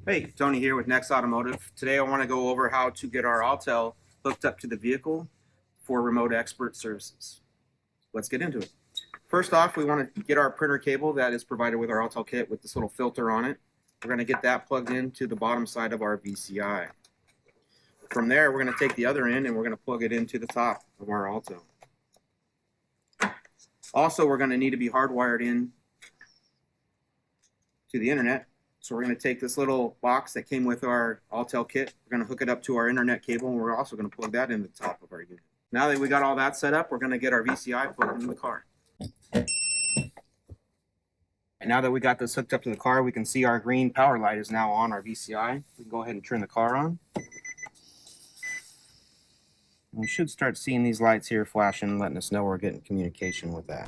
Hey, Tony here with Next Automotive. Today I want to go over how to get our Autel hooked up to the vehicle for remote expert services. Let's get into it. First off, we want to get our printer cable that is provided with our Autel kit with this little filter on it. We're going to get that plugged into the bottom side of our VCI. From there, we're going to take the other end and we're going to plug it into the top of our Autel. Also, we're going to need to be hardwired in to the internet. So we're going to take this little box that came with our Autel kit. We're going to hook it up to our internet cable, and we're also going to plug that in the top of our unit. Now that we got all that set up, we're going to get our VCI plugged in the car. And now that we got this hooked up to the car, we can see our green power light is now on our VCI. We can go ahead and turn the car on. We should start seeing these lights here flashing, letting us know we're getting communication with that.